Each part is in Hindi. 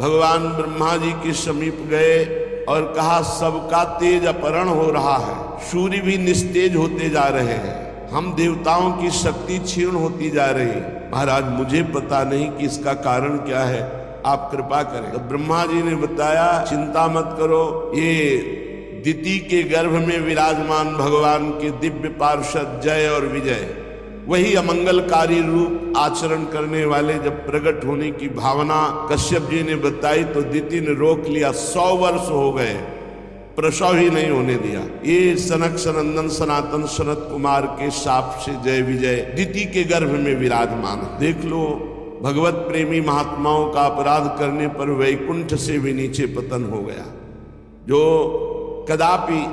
भगवान ब्रह्मा जी के समीप गए और कहा, सबका तेज अपहरण हो रहा है, सूर्य भी निस्तेज होते जा रहे हैं, हम देवताओं की शक्ति क्षीण होती जा रही है। महाराज मुझे पता नहीं कि इसका कारण क्या है, आप कृपा करें। तो ब्रह्मा जी ने बताया, चिंता मत करो, ये दिति के गर्भ में विराजमान भगवान के दिव्य पार्षद जय और विजय, वही अमंगलकारी रूप आचरण करने वाले जब प्रकट होने की भावना कश्यप जी ने बताई तो दिति ने रोक लिया। 100 वर्ष हो गए, प्रसव ही नहीं होने दिया। ये सनक सनंदन सनातन सनत कुमार के शाप से जय विजय दिति के गर्भ में विराजमान है। देख लो, भगवत प्रेमी महात्माओं का अपराध करने पर वैकुंठ से भी नीचे पतन हो गया, जो कदापि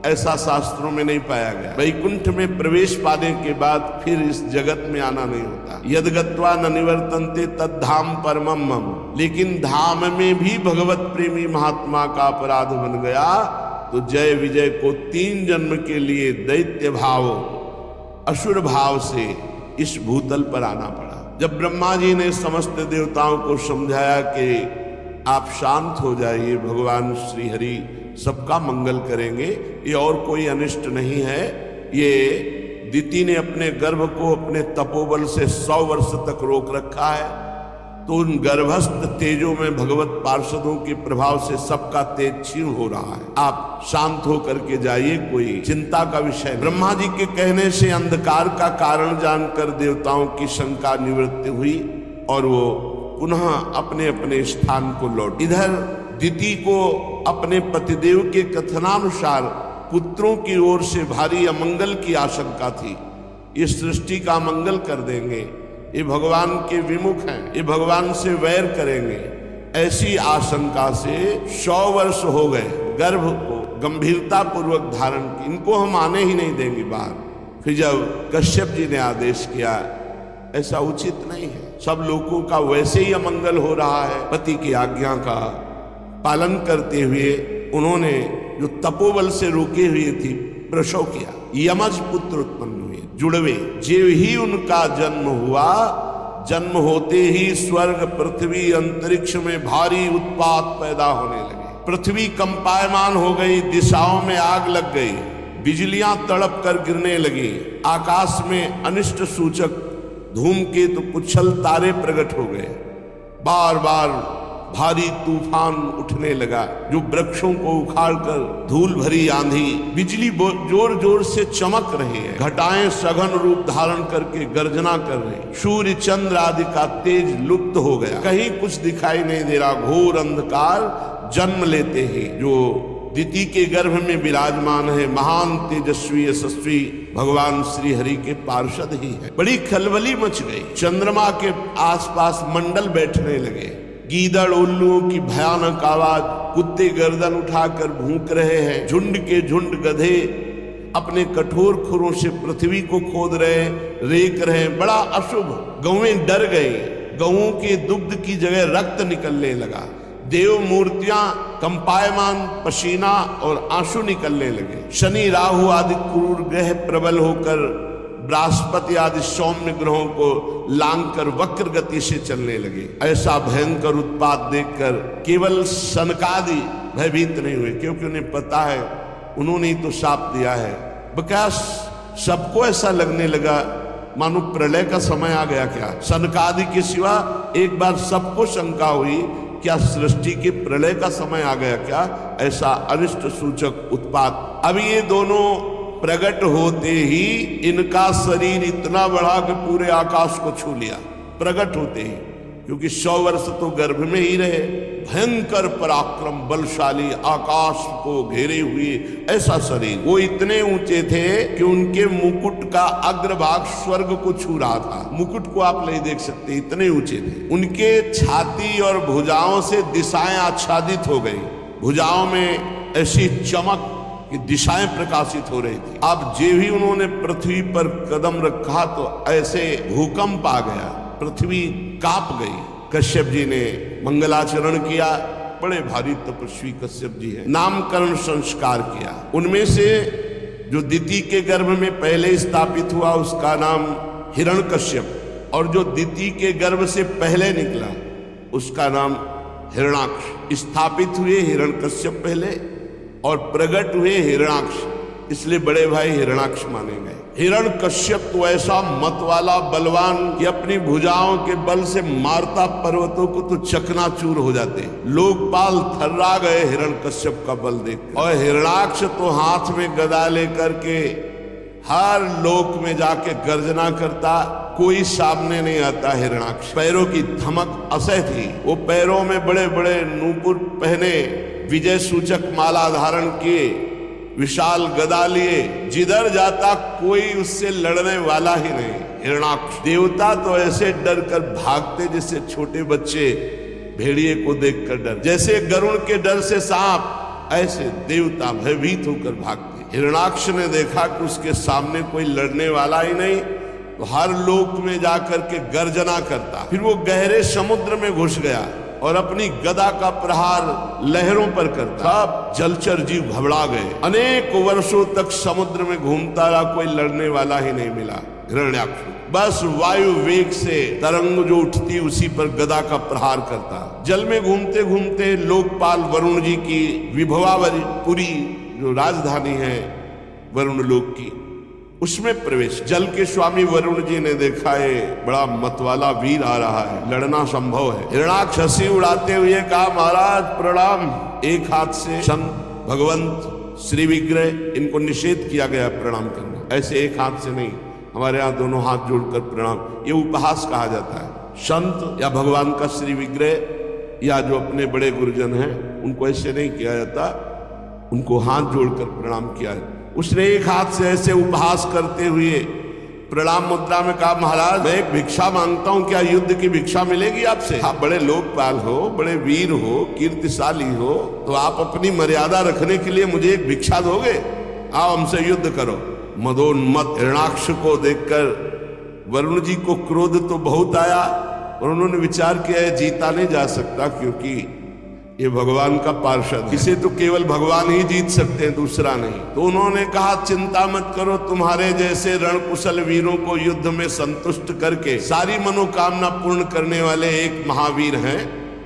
ऐसा शास्त्रों में नहीं पाया गया। वैकुंठ में प्रवेश पाने के बाद फिर इस जगत में आना नहीं होता। यद्गत्वा न निवर्तन्ते तद्धाम परमम मम। लेकिन धाम में भी भगवत प्रेमी महात्मा का अपराध बन गया तो जय विजय को 3 जन्म के लिए दैत्य भाव असुर भाव से इस भूतल पर आना पड़ा। जब ब्रह्मा जी ने समस्त देवताओं को समझाया कि आप शांत हो जाइए, भगवान श्री हरि सबका मंगल करेंगे, ये और कोई अनिष्ट नहीं है, ये दिति ने अपने गर्भ को अपने तपोबल से 100 वर्ष तक रोक रखा है, तो उन गर्भस्थ तेजों में भगवत पार्षदों के प्रभाव से सबका तेज क्षीण हो रहा है। आप शांत होकर के जाइए, कोई चिंता का विषय। ब्रह्मा जी के कहने से अंधकार का कारण जानकर देवताओं की शंका निवृत्ति हुई और वो पुनः अपने अपने स्थान को लौट। इधर दिति को अपने पतिदेव के कथनानुसार पुत्रों की ओर से भारी अमंगल की आशंका थी। ये सृष्टि का मंगल कर देंगे, ये भगवान के विमुख हैं, ये भगवान से वैर करेंगे, ऐसी आशंका से 100 वर्ष हो गए गर्भ को गंभीरता पूर्वक धारण की, इनको हम आने ही नहीं देंगे बाहर। फिर जब कश्यप जी ने आदेश किया, ऐसा उचित नहीं है, सब लोगों का वैसे ही अमंगल हो रहा है, पति की आज्ञा का पालन करते हुए उन्होंने जो तपोबल से रोके हुए थी प्रसव किया। यमज पुत्र उत्पन्न हुए, जुड़वे। जेव ही उनका जन्म हुआ, जन्म होते ही स्वर्ग पृथ्वी अंतरिक्ष में भारी उत्पात पैदा होने लगे। पृथ्वी कंपायमान हो गई, दिशाओं में आग लग गई, बिजलियां तड़प कर गिरने लगी, आकाश में अनिष्ट सूचक धूमकेतु पुच्छल तारे प्रकट हो गए, बार बार भारी तूफान उठने लगा जो वृक्षों को उखाड़कर धूल भरी आंधी, बिजली जोर जोर से चमक रही है, घटाएं सघन रूप धारण करके गर्जना कर रही, सूर्य चंद्र आदि का तेज लुप्त हो गया, कहीं कुछ दिखाई नहीं दे रहा, घोर अंधकार जन्म लेते ही जो दिति के गर्भ में विराजमान है महान तेजस्वी यशस्वी भगवान श्री हरि के पार्षद ही है। बड़ी खलबली मच गई, चंद्रमा के आसपास मंडल बैठने लगे, गीदड़ उल्लुओं की भयानक आवाज, कुत्ते गर्दन उठाकर भूंक रहे हैं, झुंड के झुंड गधे अपने कठोर खुरों से पृथ्वी को खोद रहे, रेक रहे, बड़ा अशुभ। गौएं डर गई, गौओं के दुग्ध की जगह रक्त निकलने लगा, देव मूर्तियां कंपायमान पसीना और आंसू निकलने लगे, शनि राहु आदि क्रूर ग्रह प्रबल होकर बृहस्पति आदि सौम्य ग्रहों को लांग कर वक्र गति से चलने लगे। ऐसा भयंकर उत्पात देखकर केवल सनकादि भयभीत नहीं हुए, क्योंकि उन्हें पता है उन्होंने ही तो शाप दिया है। बकास सबको ऐसा लगने लगा मानो प्रलय का समय आ गया क्या। सनकादि के सिवा एक बार सबको शंका हुई, क्या सृष्टि के प्रलय का समय आ गया क्या, ऐसा अनिष्ट सूचक उत्पात। अब ये दोनों प्रकट होते ही इनका शरीर इतना बढ़ा कि पूरे आकाश को छू लिया, प्रकट होते ही, क्योंकि 100 वर्ष तो गर्भ में ही रहे। भयंकर पराक्रम बलशाली, आकाश को घेरे हुए ऐसा शरीर, वो इतने ऊंचे थे कि उनके मुकुट का अग्रभाग स्वर्ग को छू रहा था। मुकुट को आप नहीं देख सकते, इतने ऊंचे थे। उनके छाती और भुजाओं से दिशाएं आच्छादित हो गई, भुजाओं में ऐसी चमक कि दिशाएं प्रकाशित हो रही थी। अब जे भी उन्होंने पृथ्वी पर कदम रखा तो ऐसे भूकंप आ गया, पृथ्वी कांप गई। कश्यप जी ने मंगलाचरण किया, बड़े भारी तपस्वी कश्यप जी हैं। नामकरण संस्कार किया, उनमें से जो दिति के गर्भ में पहले स्थापित हुआ उसका नाम हिरण्यकश्यप, और जो दिति के गर्भ से पहले निकला उसका नाम हिरणाक्ष। स्थापित हुए हिरण्यकश्यप पहले और प्रकट हुए हिरणाक्ष, इसलिए बड़े भाई हिरणाक्ष माने गए। हिरण्यकश्यप तो ऐसा मत वाला बलवान कि अपनी भुजाओं के बल से मारता पर्वतों को तो चकनाचूर हो जाते। लोकपाल थर्रा गए हिरण्यकश्यप का बल देख। और हिरणाक्ष तो हाथ में गदा लेकर के हर लोक में जाके गर्जना करता, कोई सामने नहीं आता। हिरणाक्ष पैरों की धमक असह थी। वो पैरों में बड़े बड़े नूपुर पहने, विजय सूचक माला धारण किए, विशाल गदा लिए, जिधर जाता कोई उससे लड़ने वाला ही नहीं। हिरणाक्ष देवता तो ऐसे डर कर भागते जैसे छोटे बच्चे भेड़िए को देखकर डर, जैसे गरुड़ के डर से सांप, ऐसे देवता भयभीत होकर भागते। हिरणाक्ष ने देखा कि उसके सामने कोई लड़ने वाला ही नहीं, तो हर लोक में जाकर के गर्जना करता। फिर वो गहरे समुद्र में घुस गया और अपनी गदा का प्रहार लहरों पर करता। सब जलचर जीव घबरा गए। अनेक वर्षों तक समुद्र में घूमता रहा, कोई लड़ने वाला ही नहीं मिला हिरण्याक्ष। बस वायु वेग से तरंग जो उठती उसी पर गदा का प्रहार करता। जल में घूमते घूमते लोकपाल वरुण जी की विभवापुरी जो राजधानी है वरुण लोक की, उसमें प्रवेश। जल के स्वामी वरुण जी ने देखा ये बड़ा मतवाला वीर आ रहा है, लड़ना संभव है। हिरणाक्ष हंसी उड़ाते हुए कहा, महाराज प्रणाम। एक हाथ से संत भगवंत श्री विग्रह, इनको निषेध किया गया प्रणाम करना, ऐसे एक हाथ से नहीं, हमारे यहाँ दोनों हाथ जोड़कर प्रणाम, ये उपहास कहा जाता है। संत या भगवान का श्री विग्रह या जो अपने बड़े गुरुजन हैं उनको ऐसे नहीं किया जाता, उनको हाथ जोड़कर प्रणाम किया है। उसने एक हाथ से ऐसे उपहास करते हुए प्रणाम मुद्रा में कहा, महाराज मैं एक भिक्षा मांगता हूं, क्या युद्ध की भिक्षा मिलेगी आपसे? आप बड़े लोकपाल हो, बड़े वीर हो, कीर्तिशाली हो, तो आप अपनी मर्यादा रखने के लिए मुझे एक भिक्षा दोगे? आओ हमसे युद्ध करो। मदोन्मत हिरणाक्ष को देखकर वरुण जी को क्रोध तो बहुत आया और उन्होंने विचार किया है जीता नहीं जा सकता, क्योंकि ये भगवान का पार्षद है, इसे तो केवल भगवान ही जीत सकते हैं, दूसरा नहीं। तो उन्होंने कहा, चिंता मत करो, तुम्हारे जैसे रणकुशल वीरों को युद्ध में संतुष्ट करके सारी मनोकामना पूर्ण करने वाले एक महावीर हैं।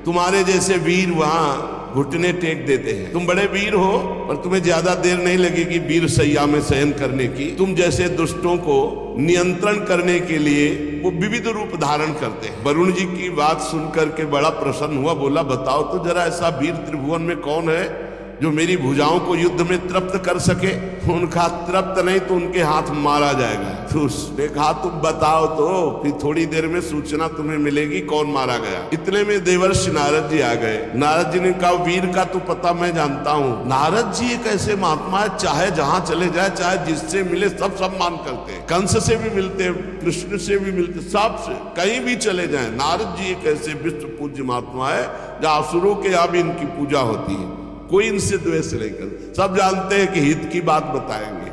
तुम्हारे जैसे वीर वहां घुटने टेक देते हैं। तुम बड़े वीर हो और तुम्हें ज्यादा देर नहीं लगेगी वीर सैया में शयन करने की। तुम जैसे दुष्टों को नियंत्रण करने के लिए वो विविध रूप धारण करते हैं। वरुण जी की बात सुनकर के बड़ा प्रसन्न हुआ, बोला बताओ तो जरा ऐसा वीर त्रिभुवन में कौन है जो मेरी भुजाओं को युद्ध में तृप्त कर सके? उनका तृप्त नहीं तो उनके हाथ मारा जाएगा। तो उसने कहा तुम बताओ तो, फिर थोड़ी देर में सूचना तुम्हें मिलेगी कौन मारा गया। इतने में देवर्षि नारद जी आ गए। नारद जी ने कहा, वीर का तो पता मैं जानता हूँ। नारद जी एक ऐसे महात्मा है, चाहे जहां चले जाए, चाहे जिससे मिले सब सम्मान करते हैं। कंस से भी मिलते, कृष्ण से भी मिलते, सबसे कहीं भी चले जाए। नारद जी एक ऐसे विश्व पूज्य महात्मा है जहाँ असुरों के यहाँ भी इनकी पूजा होती है, कोई इनसे द्वेष नहीं करता। सब जानते हैं कि हित की बात बताएंगे।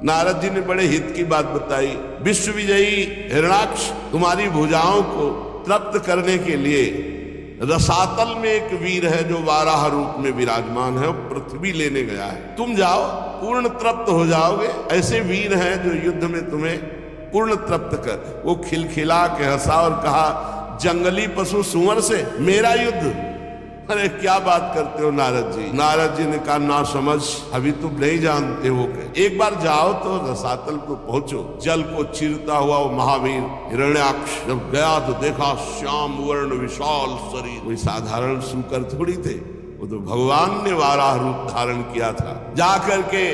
नारद जी ने बड़े हित की बात बताई। विश्व विजयी हिरणाक्ष, तुम्हारी भुजाओं को तृप्त करने के लिए रसातल में एक वीर है जो वाराह रूप में विराजमान है, पृथ्वी लेने गया है। तुम जाओ, पूर्ण तृप्त हो जाओगे। ऐसे वीर हैं जो युद्ध में तुम्हें पूर्ण तृप्त कर। वो खिलखिला के हंसा और कहा, जंगली पशु सुअर से मेरा युद्ध? अरे क्या बात करते हो नारद जी। नारद जी ने कहा, ना समझ, अभी तुम नहीं जानते हो। एक बार जाओ तो रसातल को पहुंचो। जल को चीरता हुआ वो महावीर हिरण्याक्ष जब गया तो देखा श्याम वर्ण विशाल शरीर। कोई साधारण सूकर थोड़ी थे, वो तो भगवान ने वाराह रूप धारण किया था। जाकर के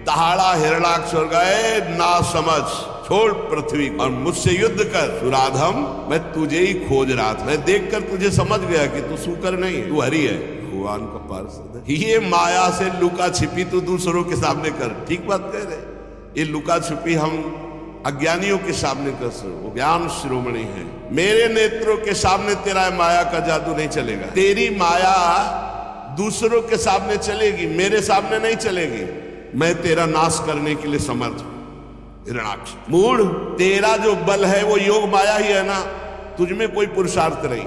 दहाड़ा हिरणाक्ष और गए, ना समझ, छोड़ पृथ्वी और मुझसे युद्ध कर। सुराधम, मैं तुझे ही खोज रहा था। मैं देखकर तुझे समझ गया कि तू सूकर नहीं है, तू हरि है, भगवान का पार्षद है। ये माया से लुका छिपी तू दूसरों के सामने कर। ठीक बात कह रहे। ये लुका छिपी हम अज्ञानियों के सामने कर सकते, ज्ञान शिरोमणि है। मेरे नेत्रों के सामने तेरा माया का जादू नहीं चलेगा। तेरी माया दूसरों के सामने चलेगी, मेरे सामने नहीं चलेगी। मैं तेरा नाश करने के लिए समर्थ हूं। हिरणाक्ष मूढ़, तेरा जो बल है वो योग माया ही है ना, तुझमें कोई पुरुषार्थ नहीं।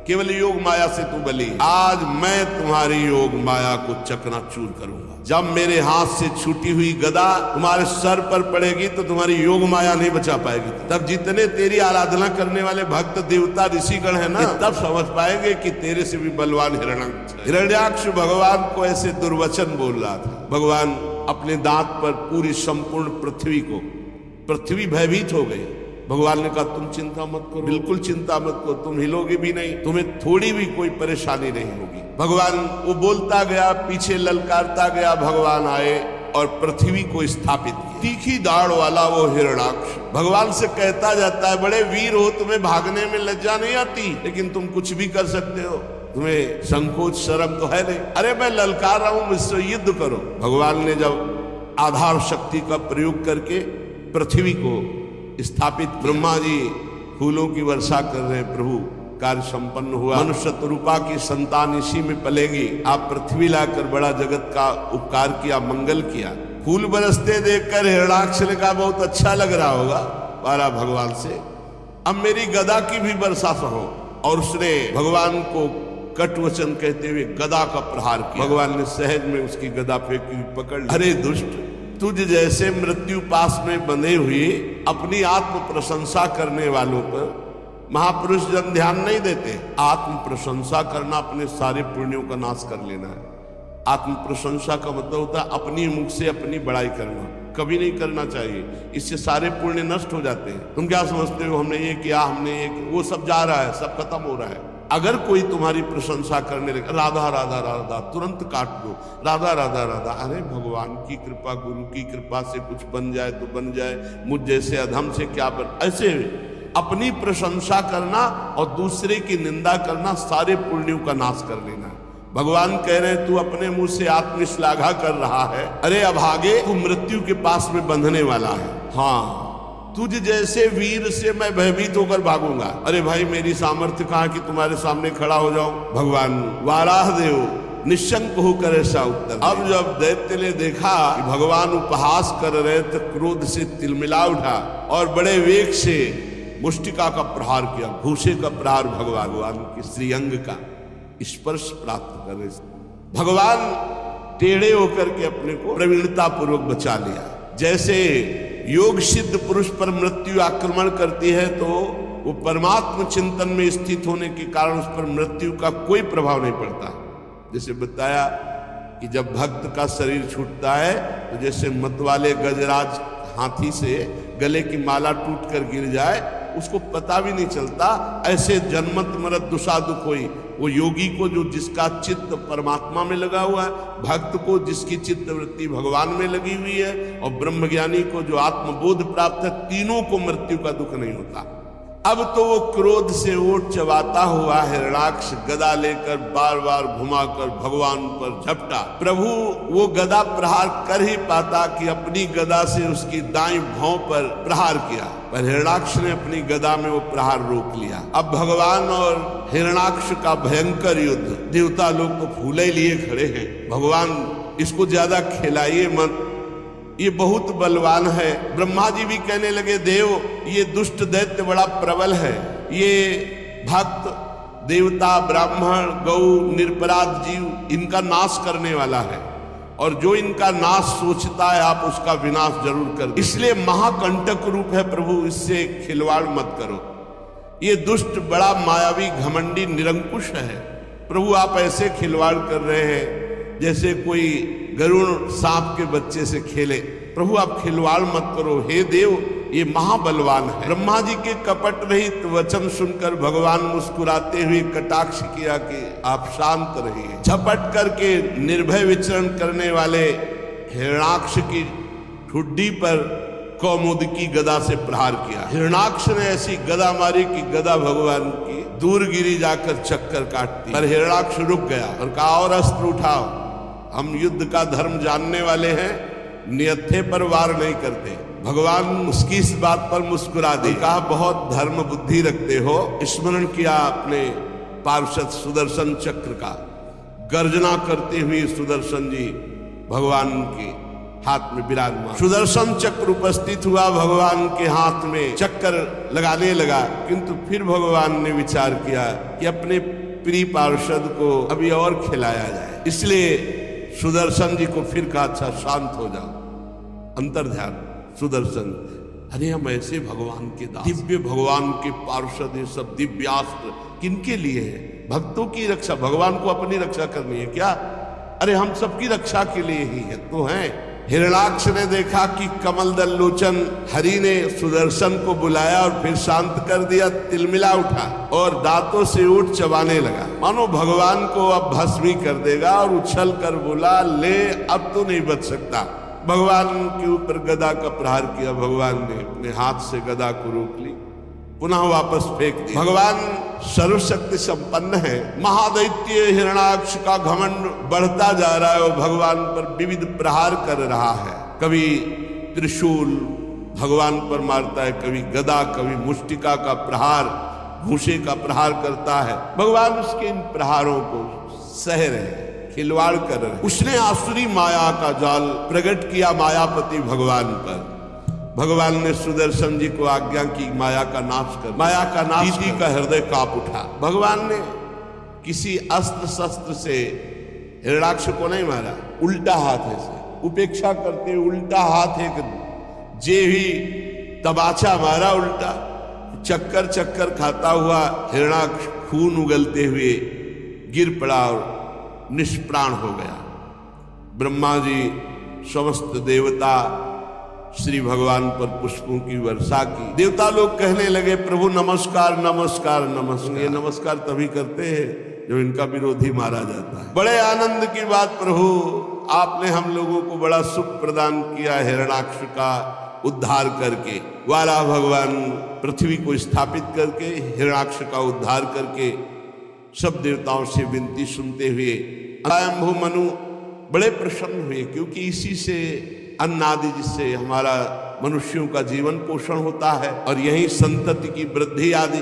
केवल योग माया से तू बली। आज मैं तुम्हारी योग माया को चकनाचूर करूंगा। जब मेरे हाथ से छूटी हुई गदा तुम्हारे सर पर पड़ेगी तो तुम्हारी योग माया नहीं बचा पाएगी। तब जितने तेरी आराधना करने वाले भक्त देवता ऋषिगण है ना, तब समझ पाएंगे कि तेरे से भी बलवान हिरण्याक्ष भगवान को ऐसे दुर्वचन बोल रहा था। भगवान अपने दांत पर पूरी संपूर्ण पृथ्वी भयभीत हो गई। भगवान ने कहा तुम चिंता मत करो, बिल्कुल चिंता मत करो, तुम हिलोगे भी नहीं, तुम्हें थोड़ी भी कोई परेशानी नहीं होगी। भगवान वो बोलता गया, पीछे ललकारता गया। भगवान आए और पृथ्वी को स्थापित किया। तीखी दाढ़ वाला वो हिरण्याक्ष भगवान से कहता जाता है, बड़े वीर हो, तुम्हें भागने में लज्जा नहीं आती, लेकिन तुम कुछ भी कर सकते हो, तुम्हें संकोच शर्म तो है नहीं। अरे मैं ललकार रहा हूं, मुझसे युद्ध करो। भगवान ने जब आधार शक्ति का प्रयोग करके पृथ्वी को स्थापित, ब्रह्मा जी फूलों की वर्षा कर रहे हैं, प्रभु कार्य संपन्न हुआ। मनुष्य रूपा की संतान इसी में पलेगी। आप पृथ्वी लाकर बड़ा जगत का उपकार किया, मंगल किया। फूल बरसते देखकर हिरण्याक्ष ने कहा बहुत अच्छा लग रहा होगा पारा भगवान से, अब मेरी गदा की भी वर्षा हो। और उसने भगवान को कट वचन कहते हुए गदा का प्रहार किया। भगवान ने सहज में उसकी गदा फेंकी, पकड़ ली। अरे दुष्ट, तुझ जैसे मृत्यु पास में बंधे हुए अपनी आत्म प्रशंसा करने वालों पर महापुरुष जन ध्यान नहीं देते। आत्म प्रशंसा करना अपने सारे पुण्यों का नाश कर लेना है। आत्म प्रशंसा का मतलब होता है अपनी मुख से अपनी बड़ाई करना, कभी नहीं करना चाहिए। इससे सारे पुण्य नष्ट हो जाते हैं। तुम क्या समझते हो हमने ये किया, हमने ये, वो सब जा रहा है, सब खत्म हो रहा है। अगर कोई तुम्हारी प्रशंसा करने लगे, राधा राधा राधा, तुरंत काट दो, राधा राधा राधा। अरे भगवान की कृपा, गुरु की कृपा से कुछ बन जाए तो बन जाए, मुझ जैसे अधम से क्या बन। ऐसे अपनी प्रशंसा करना और दूसरे की निंदा करना सारे पुण्यों का नाश कर लेना है। भगवान कह रहे हैं तू अपने मुंह से आत्मश्लाघा कर रहा है, अरे अभागे तू मृत्यु के पास में बंधने वाला है। हाँ, तुझ जैसे वीर से मैं भयभीत होकर भागूंगा। अरे भाई मेरी सामर्थ्य कहाँ कि तुम्हारे सामने खड़ा हो जाऊं। भगवान वाराह देव निशंक होकर ऐसा उत्तर। अब जब दैत्य ने देखा कि भगवान उपहास कर रहे तो क्रोध से तिलमिला उठा और बड़े वेग से मुष्टिका का प्रहार किया, घूसे का प्रहार। भगवान की श्रीअंग का स्पर्श प्राप्त कर रहे, भगवान टेढ़े होकर के अपने को प्रवीणता पूर्वक बचा लिया। जैसे योग सिद्ध पुरुष पर मृत्यु आक्रमण करती है तो वो परमात्म चिंतन में स्थित होने के कारण उस पर मृत्यु का कोई प्रभाव नहीं पड़ता। जैसे बताया कि जब भक्त का शरीर छूटता है तो जैसे मतवाले गजराज हाथी से गले की माला टूट कर गिर जाए, उसको पता भी नहीं चलता। ऐसे जन्मत मरत दुषा दुख होई वो योगी को जो जिसका चित्त परमात्मा में लगा हुआ है, भक्त को जिसकी चित्त वृत्ति भगवान में लगी हुई है, और ब्रह्मज्ञानी को जो आत्मबोध प्राप्त है, तीनों को मृत्यु का दुख नहीं होता। अब तो वो क्रोध से ओट चबाता हुआ हिरण्याक्ष गदा लेकर बार बार घुमाकर भगवान पर झपटा। प्रभु वो गदा प्रहार कर ही पाता कि अपनी गदा से उसकी दाईं भौं पर प्रहार किया, पर हिरण्याक्ष ने अपनी गदा में वो प्रहार रोक लिया। अब भगवान और हिरण्याक्ष का भयंकर युद्ध, देवता लोग तो फूले लिए खड़े हैं। भगवान इसको ज्यादा खिलाइए मत, ये बहुत बलवान है। ब्रह्मा जी भी कहने लगे देव ये दुष्ट दैत्य बड़ा प्रबल है, ये भक्त देवता ब्राह्मण गौ निरपराध जीव इनका नाश करने वाला है, और जो इनका नाश सोचता है आप उसका विनाश जरूर कर दो। इसलिए महाकंटक रूप है प्रभु, इससे खिलवाड़ मत करो। ये दुष्ट बड़ा मायावी घमंडी निरंकुश है। प्रभु आप ऐसे खिलवाड़ कर रहे हैं जैसे कोई गरुड़ सांप के बच्चे से खेले। प्रभु आप खिलवाड़ मत करो, हे देव ये महाबलवान है। ब्रह्मा जी के कपट रहित वचन सुनकर भगवान मुस्कुराते हुए कटाक्ष किया कि आप शांत रहिए। झपट करके निर्भय विचरण करने वाले हिरण्याक्ष की ठुड्डी पर कौमुदकी गदा से प्रहार किया। हिरण्याक्ष ने ऐसी गदा मारी कि गदा भगवान की दूर गिरी जाकर चक्कर काटती, पर हिरण्याक्ष रुक गया और कहा और अस्त्र उठाओ, हम युद्ध का धर्म जानने वाले हैं, नियत्थे पर वार नहीं करते। भगवान उसकी इस बात पर मुस्कुरा दी, कहा बहुत धर्म बुद्धि रखते हो। स्मरण किया अपने पार्षद सुदर्शन चक्र का। गर्जना करते हुए सुदर्शन जी भगवान की हाथ में विराजमान। सुदर्शन चक्र उपस्थित हुआ भगवान के हाथ में, चक्कर लगाने लगा, किंतु फिर भगवान ने विचार किया कि अपने प्रिय पार्षद को अभी और खिलाया जाए, इसलिए सुदर्शन जी को फिर कहा अच्छा शांत हो जाओ, अंतर ध्यान। सुदर्शन, अरे हम ऐसे भगवान के दास, दिव्य भगवान के पार्षद, ये सब दिव्यास्त्र किनके लिए है? भक्तों की रक्षा, भगवान को अपनी रक्षा करनी है क्या? अरे हम सबकी रक्षा के लिए ही है तो हैं। हिरणाक्ष ने देखा कि कमल दल लोचन हरि ने सुदर्शन को बुलाया और फिर शांत कर दिया, तिलमिला उठा और दांतों से ऊँट चबाने लगा, मानो भगवान को अब भस्मी कर देगा, और उछल कर बोला ले अब तो नहीं बच सकता। भगवान के ऊपर गदा का प्रहार किया, भगवान ने अपने हाथ से गदा को रोक ली, पुनः वापस फेंक दिया। भगवान सर्वशक्ति संपन्न है। महादैत्य हिरणाक्ष का घमंड बढ़ता जा रहा है और भगवान पर विविध प्रहार कर रहा है। कभी त्रिशूल भगवान पर मारता है, कभी गदा, कभी मुष्टिका का प्रहार, घूंसे का प्रहार करता है। भगवान उसके इन प्रहारों को सह रहे, खिलवाड़ कर रहे। उसने आसुरी माया का जाल प्रकट किया मायापति भगवान पर। भगवान ने सुदर्शन जी को आज्ञा की माया का नाश कर, माया का नाश का हृदय कांप उठा। भगवान ने किसी अस्त्र शस्त्र से हिरणाक्ष को नहीं मारा, उल्टा हाथ से उपेक्षा करते उल्टा हाथ एक जे ही तबाचा मारा, उल्टा चक्कर चक्कर खाता हुआ हिरणाक्ष खून उगलते हुए गिर पड़ा और निष्प्राण हो गया। ब्रह्मा जी, समस्त देवता श्री भगवान पर पुष्पों की वर्षा की। देवता लोग कहने लगे प्रभु नमस्कार नमस्कार नमस्कार। ये नमस्कार तभी करते हैं जब इनका विरोधी मारा जाता है। बड़े आनंद की बात प्रभु, आपने हम लोगों को बड़ा सुख प्रदान किया, हिरणाक्ष का उद्धार करके, वाला भगवान पृथ्वी को स्थापित करके हिरणाक्ष का उद्धार करके सब देवताओं से विनती सुनते हुए स्वयंभू मनु बड़े प्रसन्न हुए, क्योंकि इसी से अन्न आदि, जिससे हमारा मनुष्यों का जीवन पोषण होता है और यही संतति की वृद्धि आदि